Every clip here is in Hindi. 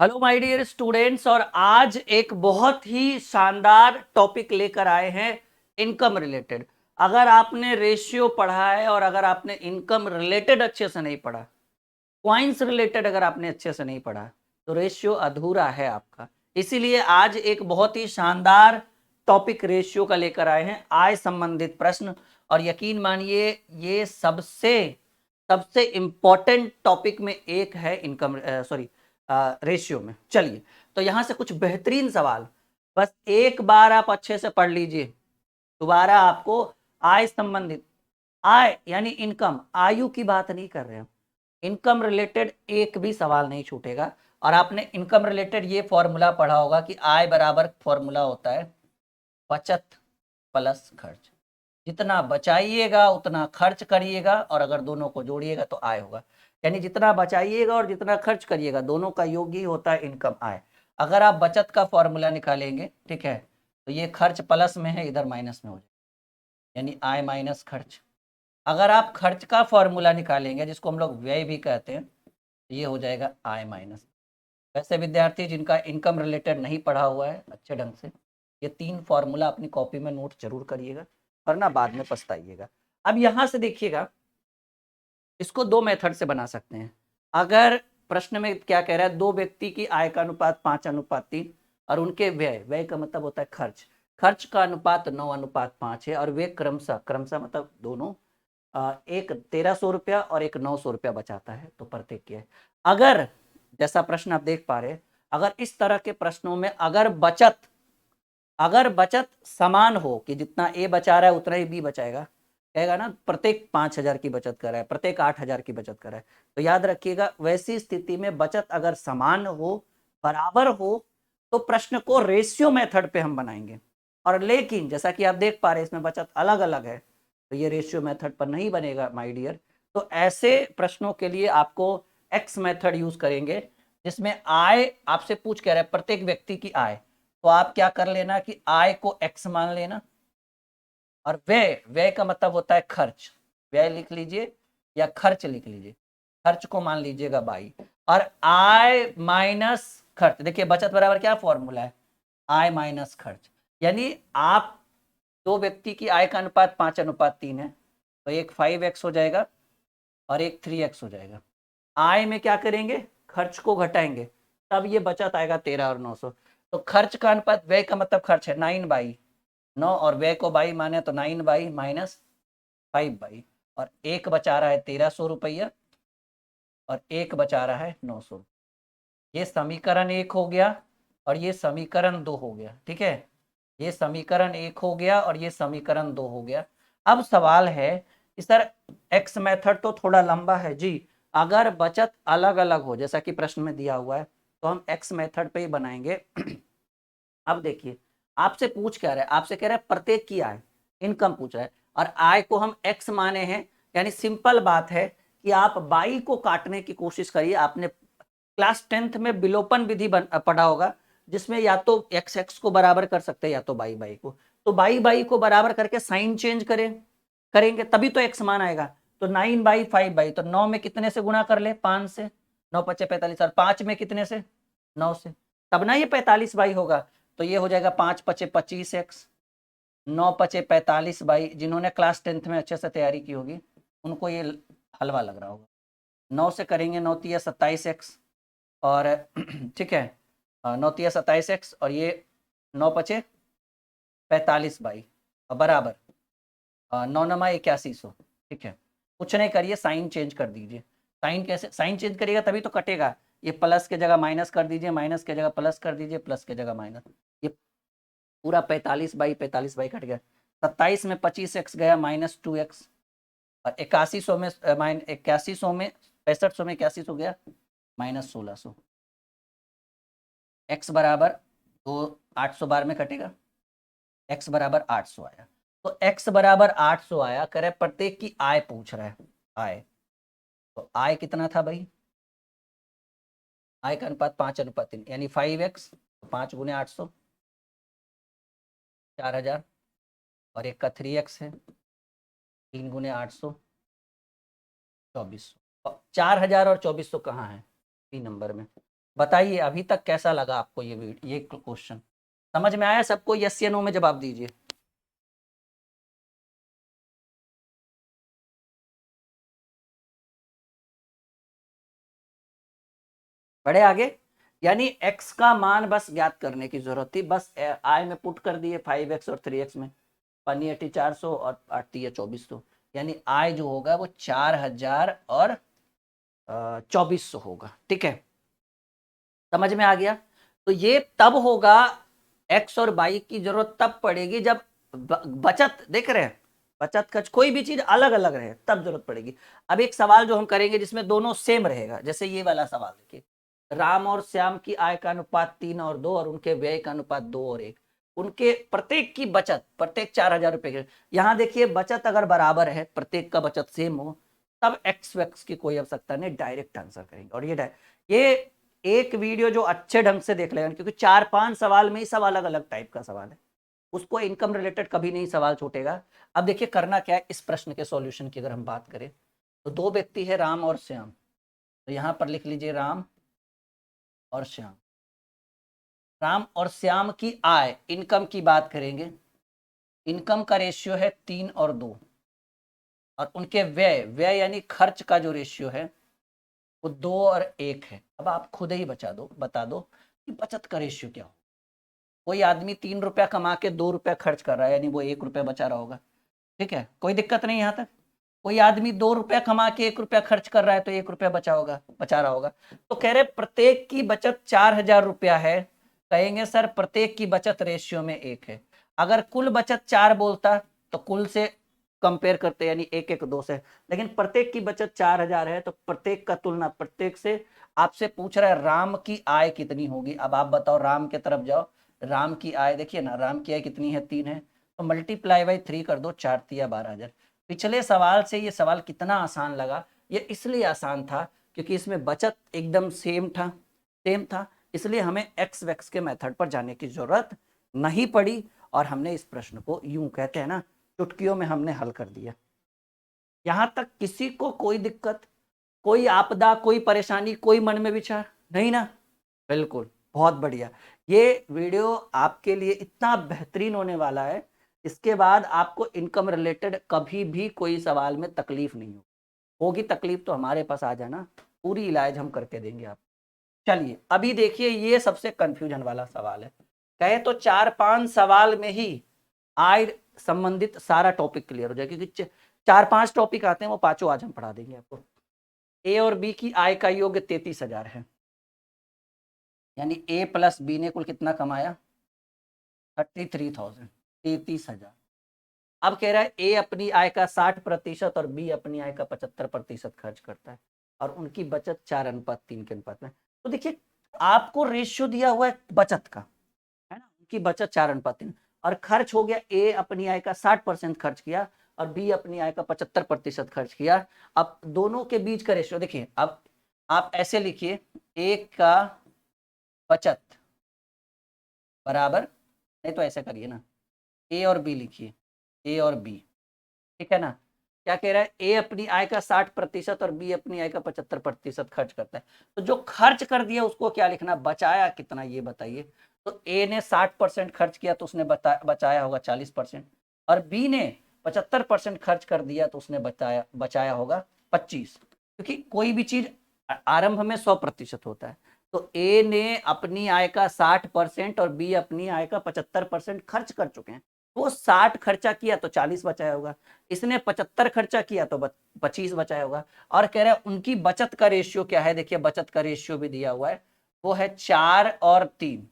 Hello my dear students. और आज एक बहुत ही शानदार टॉपिक लेकर आए हैं इनकम रिलेटेड। अगर आपने रेशियो पढ़ा है और अगर आपने इनकम रिलेटेड अच्छे से नहीं पढ़ा, पॉइंट्स रिलेटेड अगर आपने अच्छे से नहीं पढ़ा, तो रेशियो अधूरा है आपका। इसीलिए आज एक बहुत ही शानदार टॉपिक रेशियो का लेकर आए हैं, आय संबंधित प्रश्न। और यकीन मानिए ये सबसे सबसे इंपॉर्टेंट टॉपिक में एक है इनकम सॉरी रेशियो में। चलिए, तो यहां से कुछ बेहतरीन सवाल बस एक बार आप अच्छे से पढ़ लीजिए। दोबारा आपको आय संबंधित, आय यानी इनकम, आयु की बात नहीं कर रहे हैं, इनकम रिलेटेड एक भी सवाल नहीं छूटेगा। और आपने इनकम रिलेटेड ये फॉर्मूला पढ़ा होगा कि आय बराबर फॉर्मूला होता है बचत प्लस खर्च। जितना बचाइएगा उतना खर्च करिएगा, और अगर दोनों को जोड़िएगा तो आय होगा। यानी जितना बचाइएगा और जितना खर्च करिएगा दोनों का योग ही होता है इनकम, आय। अगर आप बचत का फॉर्मूला निकालेंगे, ठीक है, तो ये खर्च प्लस में है, इधर माइनस में हो जाएगा, यानी आय माइनस खर्च। अगर आप खर्च का फॉर्मूला निकालेंगे, जिसको हम लोग व्यय भी कहते हैं, तो ये हो जाएगा आय माइनस। वैसे विद्यार्थी जिनका इनकम रिलेटेड नहीं पढ़ा हुआ है अच्छे ढंग से, ये तीन फॉर्मूला अपनी कॉपी में नोट जरूर करिएगा, वरना बाद में पछताइएगा। अब यहां से देखिएगा, इसको दो मेथड से बना सकते हैं। अगर प्रश्न में क्या कह रहा है, दो व्यक्ति की आय का अनुपात 5:3 और उनके व्यय, व्यय का मतलब होता है खर्च, खर्च का अनुपात 9:5 है, और वे क्रमशः क्रमशः मतलब दोनों एक 1300 रुपया और एक 900 रुपया बचाता है, तो प्रत्येक है। अगर जैसा प्रश्न आप देख पा रहे, अगर इस तरह के प्रश्नों में अगर बचत समान हो कि जितना ए बचा रहा है उतना ही बी बचाएगा, कहेगा ना प्रत्येक 5,000 की बचत कर रहा है, प्रत्येक 8,000 की बचत कर रहा है, तो याद रखिएगा वैसी स्थिति में बचत अगर समान हो, बराबर हो, तो प्रश्न को रेशियो मेथड पे हम बनाएंगे। और लेकिन जैसा कि आप देख पा रहे हैं इसमें बचत अलग अलग है, तो ये रेशियो मेथड पर नहीं बनेगा माय डियर। तो ऐसे प्रश्नों के लिए आपको एक्स मेथड यूज करेंगे, जिसमें आय आपसे पूछ कह रहा है प्रत्येक व्यक्ति की आय, तो आप क्या कर लेना कि आय को एक्स मान लेना, और व्यय, व्यय का मतलब होता है खर्च, व्यय लिख लीजिए या खर्च लिख लीजिए, खर्च को मान लीजिएगा बाई, और आय माइनस खर्च। देखिए बचत बराबर क्या फॉर्मूला है, आय माइनस खर्च। यानी आप दो व्यक्ति की आय का अनुपात 5:3 है, तो एक 5x हो जाएगा और एक 3x हो जाएगा। आय में क्या करेंगे, खर्च को घटाएंगे, तब ये बचत आएगा 13 और 900। तो खर्च का अनुपात, व्यय का मतलब खर्च है 9/9, और व्यय को बाई माने तो 9 माइनस 5/, और एक बचा रहा है 1300 रुपया और एक बचा रहा है 900। ये समीकरण एक हो गया और ये समीकरण दो हो गया, ठीक है, ये समीकरण एक हो गया और ये समीकरण दो हो गया। अब सवाल है कि सर एक्स मेथड तो थोड़ा लंबा है जी, अगर बचत अलग अलग हो जैसा कि प्रश्न में दिया हुआ है, तो हम एक्स मेथड पे ही बनाएंगे। अब देखिए, आपसे पूछ क्या रहा है, आपसे कह रहा है प्रत्येक की आय, इनकम पूछ रहा है, और आय को हम एक्स माने हैं। यानी सिंपल बात है कि आप बाई को काटने की कोशिश करिए। आपने क्लास 10th में विलोपन विधि पढ़ा होगा, जिसमें या तो एक्स एक्स को बराबर कर सकते हैं या तो बाई बाई को, तो बाई बाई को बराबर करके साइन चेंज करेंगे तभी तो एक्स मान आएगा। तो 9/5/, तो 9 में कितने से गुणा कर ले, 5 से, 9×5 = 45, और 5 में कितने से, 9 से, तब ना ये 45/, होगा। तो ये हो जाएगा 5×5 = 25x, 9×5 = 45। जिन्होंने क्लास 10th में अच्छे से तैयारी की होगी उनको ये हलवा लग रहा होगा। 9 से करेंगे 9×3 = 27x, और ठीक है, 9×3 = 27x, और ये 9×5 = 45 और बराबर 9×9 = 8100। ठीक है, कुछ नहीं करिए, साइन चेंज कर दीजिए। साइन कैसे, साइन चेंज करिएगा तभी तो कटेगा। ये प्लस के जगह माइनस कर दीजिए, माइनस के जगह प्लस कर दीजिए, प्लस के जगह माइनस। ये पूरा 45/45 कट गया। 27 में 25x गया -2x, और 8100 में 8100 में 6500 में 8100 गया -1600। x बराबर तो 800 बार में कटेगा, x बराबर 800 आया। तो x बराबर 800 आया, करे प्रत्येक की आय पूछ रहा है, आय, तो आय कितना था भाई, आय का अनुपात 5:3 यानी 5x, तो 5 × 800 4000, और एक का 3x है, 3 × 800 2400। 4000 और 2400 कहाँ है, 3 नंबर में, बताइए अभी तक कैसा लगा आपको ये क्वेश्चन, समझ में आया सबको? यस या नो में जवाब दीजिए। बढ़े आगे। यानी x का मान बस ज्ञात करने की जरूरत थी, बस i में पुट कर दिए 5x और 3x में, पन्नी अट्ठी 400 और 8 2400, यानी i जो होगा वो 4000 और 2400 होगा। ठीक है, समझ में आ गया? तो ये तब होगा, x और y की जरूरत तब पड़ेगी जब बचत, देख रहे हैं, बचत खर्च कोई भी चीज अलग अलग रहे तब जरूरत पड़ेगी। अब एक सवाल जो हम करेंगे जिसमें दोनों सेम रहेगा, जैसे ये वाला सवाल देखिए, राम और श्याम की आय का अनुपात 3 और 2 और उनके व्यय का अनुपात 2 और 1, उनके प्रत्येक की बचत, प्रत्येक 4000 रुपए के, यहाँ देखिए बचत अगर बराबर है, प्रत्येक का बचत सेम हो, तब एक्स वैक्स की कोई आवश्यकता नहीं, डायरेक्ट आंसर करेंगे। और ये एक वीडियो जो अच्छे ढंग से देख लेगा, क्योंकि 4-5 सवाल में ही सब अलग अलग टाइप का सवाल है, उसको इनकम रिलेटेड कभी नहीं सवाल छूटेगा। अब देखिए करना क्या है, इस प्रश्न के सॉल्यूशन की अगर हम बात करें, तो दो व्यक्ति है राम और श्याम, तो यहां पर लिख लीजिए राम और श्याम। राम और श्याम की आय, इनकम की बात करेंगे, इनकम का रेशियो है 3 और 2, और उनके व्यय, व्यय यानी खर्च का जो रेशियो है वो 2 और 1 है। अब आप खुद ही बता दो कि बचत का रेशियो क्या हो। कोई आदमी 3 रुपया कमा के 2 रुपया खर्च कर रहा है, यानी वो 1 रुपया बचा रहा होगा। ठीक है, कोई दिक्कत नहीं यहाँ तक। कोई आदमी 2 रुपया कमा के 1 रुपया खर्च कर रहा है, तो 1 रुपया बचा रहा होगा। तो कह रहे प्रत्येक की बचत 4000 रुपया है, कहेंगे सर प्रत्येक की बचत रेशियो में 1 है। अगर कुल बचत 4 बोलता तो कुल से कंपेयर करते, यानी 1 1 2 से, लेकिन प्रत्येक की बचत 4000 है, तो प्रत्येक का तुलना प्रत्येक से। आपसे पूछ रहा है राम की आय कितनी होगी, अब आप बताओ, राम के तरफ जाओ, राम की आय देखिए ना, राम की आय कितनी है, 3 है, तो मल्टीप्लाई बाई 3 कर दो, 4×3 = 12000। पिछले सवाल से ये सवाल कितना आसान लगा, ये इसलिए आसान था क्योंकि इसमें बचत एकदम सेम था, इसलिए हमें एक्स वैक्स के मेथड पर जाने की जरूरत नहीं पड़ी, और हमने इस प्रश्न को यूं कहते हैं ना, चुटकियों में हमने हल कर दिया। यहां तक किसी को कोई दिक्कत, कोई आपदा, कोई परेशानी, कोई मन में विचार नहीं ना? बिल्कुल, बहुत बढ़िया। ये वीडियो आपके लिए इतना बेहतरीन होने वाला है, इसके बाद आपको इनकम रिलेटेड कभी भी कोई सवाल में तकलीफ नहीं होगी, तकलीफ तो हमारे पास आ जाना, पूरी इलाज हम करके देंगे आप। चलिए अभी देखिए, ये सबसे कंफ्यूजन वाला सवाल है। कहे तो 4-5 सवाल में ही आय संबंधित सारा टॉपिक क्लियर हो जाए, क्योंकि 4-5 टॉपिक आते हैं, वो पांचों आज हम पढ़ा देंगे आपको। ए और बी की आय का योग 33,000 है, यानी ए प्लस बी ने कुल कितना कमाया, 33,000, 33,000। अब कह रहा है ए अपनी आय का 60% और बी अपनी आय का 75% खर्च करता है, और उनकी बचत 4:3 के अनुपात में। तो देखिए आपको रेशियो दिया हुआ है बचत का, है ना, उनकी बचत 4:3, और खर्च हो गया, ए अपनी आय का 60% खर्च किया और बी अपनी आय का 75% खर्च किया। अब दोनों के बीच का रेशियो देखिए, अब आप ऐसे लिखिए, ए का बचत बराबर, नहीं तो ऐसे करिए ना, ए और बी लिखिए, ए और बी, ठीक है ना। क्या कह रहा है, ए अपनी आय का 60% और बी अपनी आय का 75% खर्च करता है। तो जो खर्च कर दिया उसको क्या लिखना, बचाया कितना ये बताइए। तो ए ने 60% खर्च किया तो उसने बचाया होगा 40%, और बी ने 75% खर्च कर दिया तो उसने बचाया होगा 25, क्योंकि कोई भी चीज आरंभ में 100% होता है। तो ए ने अपनी आय का 60% और बी अपनी आय का 75% खर्च कर चुके हैं। वो 60 खर्चा किया तो 40 बचाया होगा, इसने 75 खर्चा किया तो 25 बचाया होगा। और कह रहे हैं उनकी बचत का रेशियो क्या है, देखिए बचत का रेशियो भी दिया हुआ है, वो है 4 और 3।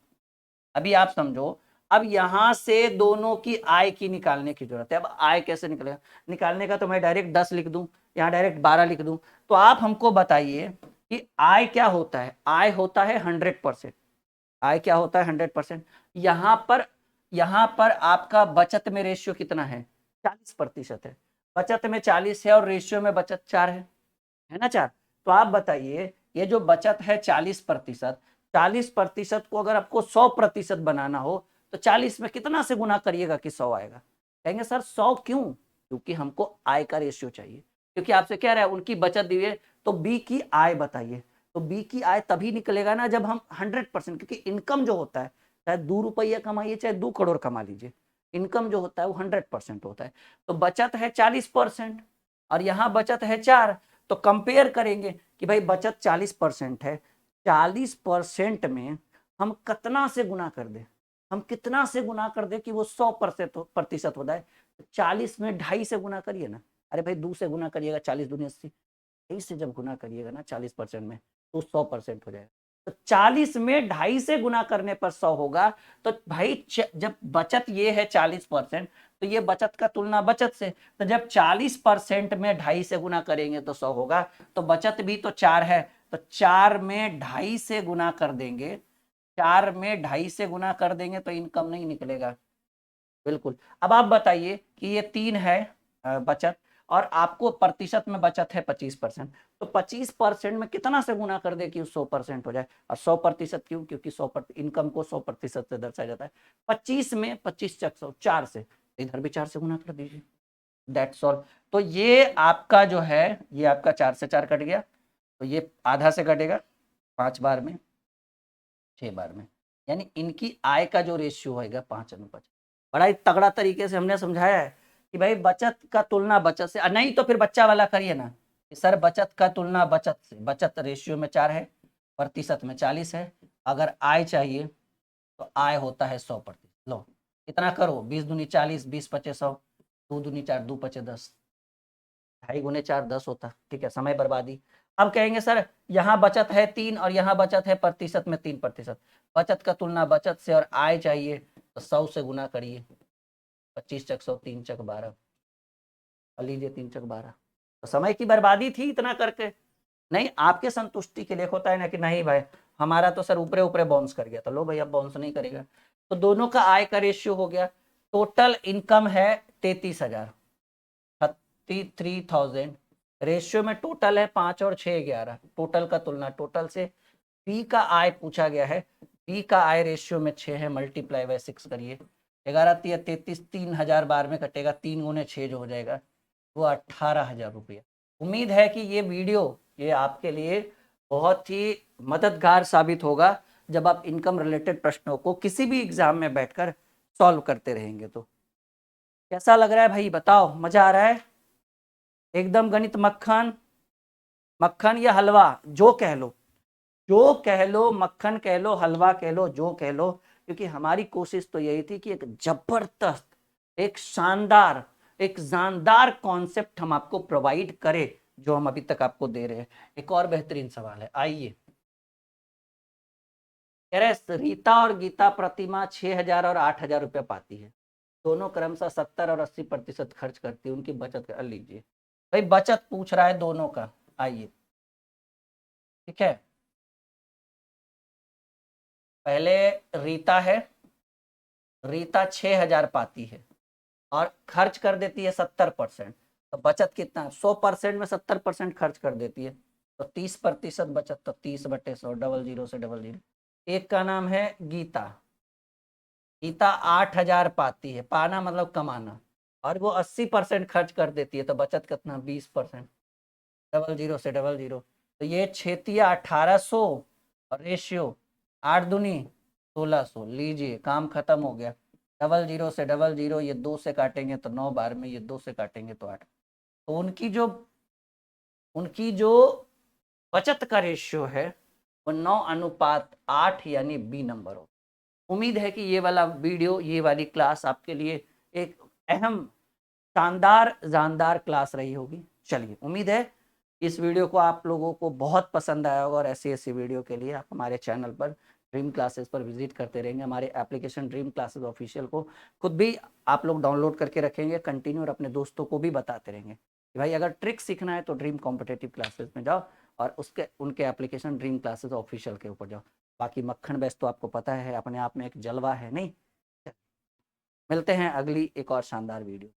अभी आप समझो, अब यहां से दोनों की आय की निकालने की जरूरत है। अब आय कैसे निकलेगा, निकालने का तो मैं डायरेक्ट 10 लिख दूं, यहाँ डायरेक्ट 12 लिख दूं। तो आप हमको बताइए कि आय क्या होता है, आय होता है 100%, आय क्या होता है 100%। यहां पर आपका बचत में रेशियो कितना है, 40% है, बचत में 40 है और रेशियो में बचत 4 है ना, 4। तो आप बताइए, ये जो बचत है 40%, 40% को अगर आपको 100% बनाना हो तो 40 में कितना से गुना करिएगा कि 100 आएगा। कहेंगे सर 100 क्यों, क्योंकि हमको आय का रेशियो चाहिए, क्योंकि आपसे कह रहा है उनकी बचत दी है, तो बी की आय बताइए। तो बी की आय तभी निकलेगा ना जब हम 100%, क्योंकि इनकम जो होता है, चाहे 2 रुपया कमाइए चाहे 2 करोड़ कमा लीजिए, इनकम जो होता है वो 100% होता है। तो बचत है 40% और यहाँ बचत है 4, तो कंपेयर करेंगे कि भाई बचत 40% है, 40% में हम कितना से गुना कर दे, हम कितना से गुना कर दे कि वो 100% हो जाए। 40 में 2.5 से गुना करिए ना, अरे भाई 2 से गुना करिएगा, 40 दूनी 80, 2.5 से जब गुना करिएगा ना 40% में तो 100% हो जाएगा। तो 40 में 2.5 से गुना करने पर 100 होगा। तो भाई जब बचत ये है 40%, तो ये बचत का तुलना बचत से, तो जब 40% में 2.5 से गुना करेंगे तो 100 होगा। तो बचत भी तो 4 है, तो 4 में 2.5 से गुना कर देंगे, 4 में 2.5 से गुना कर देंगे तो इनकम नहीं निकलेगा। बिल्कुल। अब आप बताइए कि ये 3 है बचत, और आपको प्रतिशत में बचत है 25%, तो 25% में कितना से गुना कर दे कि 100% हो जाए। और 100% क्यों? क्योंकि 100% इनकम को 100% से दर्शाया जाता है। 25 में 25 चक 100, 4 से, इधर भी 4 से गुना कर दीजिए, दैट्स ऑल। तो ये आपका जो है, ये आपका 4 से 4 कट गया, तो ये आधा से कटेगा 5 बार में, 6 बार में, यानी इनकी आय का जो रेशियो होगा 5:5। बड़ा ही तगड़ा तरीके से हमने समझाया है कि भाई बचत का तुलना बचत से, नहीं तो फिर बच्चा वाला करिए ना कि सर बचत का तुलना बचत से, बचत रेशियो में 4 है, प्रतिशत में 40 है, अगर आय चाहिए तो आय होता है 100%। लो इतना करो, 20 दूनी 40, 20 पचे 100, 2 दूनी 4, 2 पचे 10, 2.5 गुने 4 10 होता, ठीक है, समय बर्बादी। अब कहेंगे सर यहाँ बचत है 3 और यहाँ बचत है प्रतिशत में 3%, बचत का तुलना बचत से और आय चाहिए तो 100 से गुना करिए, 25 चक 100, 3 चक 12, लीजिए 3 चक 12। तो समय की बर्बादी थी इतना करके, नहीं आपके संतुष्टि के लिए होता है ना कि नहीं भाई हमारा तो सर ऊपरे ऊपरे बाउंस कर गया, तो लो भाई अब बाउंस नहीं करेगा। तो दोनों का आय का रेशियो हो गया, टोटल इनकम है 33,000, 33,000, रेशियो में टोटल है 5 और 6 11, टोटल का तुलना टोटल से। बी का आय पूछा गया है, बी का आय रेशियो में 6 है, मल्टीप्लाई बाय 6 करिए, 11 33, 3,000 बार में कटेगा, 3 गुने 6 जो हो जाएगा वो 18,000 रुपया। उम्मीद है कि ये वीडियो ये आपके लिए बहुत ही मददगार साबित होगा जब आप इनकम रिलेटेड प्रश्नों को किसी भी एग्जाम में बैठकर सॉल्व करते रहेंगे। तो कैसा लग रहा है भाई बताओ, मजा आ रहा है? एकदम गणित मक्खन, मक्खन या हलवा जो कह लो, जो कह लो, मक्खन कह लो, हलवा कह लो, जो कह लो, क्योंकि हमारी कोशिश तो यही थी कि एक जबरदस्त, एक शानदार, एक जानदार कॉन्सेप्ट हम आपको प्रोवाइड करें जो हम अभी तक आपको दे रहे हैं। एक और बेहतरीन सवाल है, आइए। कह रहे रीता और गीता प्रतिमा 6,000 और 8,000 रुपया पाती है, दोनों क्रमशः 70 और 80% खर्च करती है, उनकी बचत कर लीजिए। भाई बचत पूछ रहा है दोनों का, आइए, ठीक है। पहले रीता है, रीता 6,000 पाती है और खर्च कर देती है 70%, तो बचत कितना? 100% में 70% खर्च कर देती है, तो 30% बचत, तो 30/100, डबल जीरो से डबल जीरो। एक का नाम है गीता, गीता 8,000 पाती है, पाना मतलब कमाना, और वो 80% खर्च कर देती है, तो बचत कितना? 20%, डबल जीरो से डबल जीरो। तो ये 6×1800 और रेशियो 8 दूनी 1600, लीजिए काम खत्म हो गया। डबल जीरो से डबल जीरो, ये 2 से काटेंगे तो 9 बार में, ये 2 से काटेंगे तो 8। तो उनकी जो बचत का रेशियो है वो 9:8 यानी बी नंबर हो। उम्मीद है कि ये वाला वीडियो, ये वाली क्लास आपके लिए एक अहम, शानदार जानदार क्लास रही होगी। चलिए, उम्मीद है इस वीडियो को आप लोगों को बहुत पसंद आया होगा, और ऐसी ऐसी वीडियो के लिए आप हमारे चैनल पर ड्रीम क्लासेस पर विजिट करते रहेंगे। हमारे एप्लीकेशन ड्रीम क्लासेस ऑफिशियल को खुद भी आप लोग डाउनलोड करके रखेंगे कंटिन्यू, और अपने दोस्तों को भी बताते रहेंगे कि भाई अगर ट्रिक सीखना है तो ड्रीम कॉम्पिटेटिव क्लासेस में जाओ, और उनके एप्लीकेशन ड्रीम क्लासेस ऑफिशियल के ऊपर जाओ। बाकी मक्खन बेस्ट तो आपको पता है अपने आप में एक जलवा है, नहीं? मिलते हैं अगली एक और शानदार वीडियो।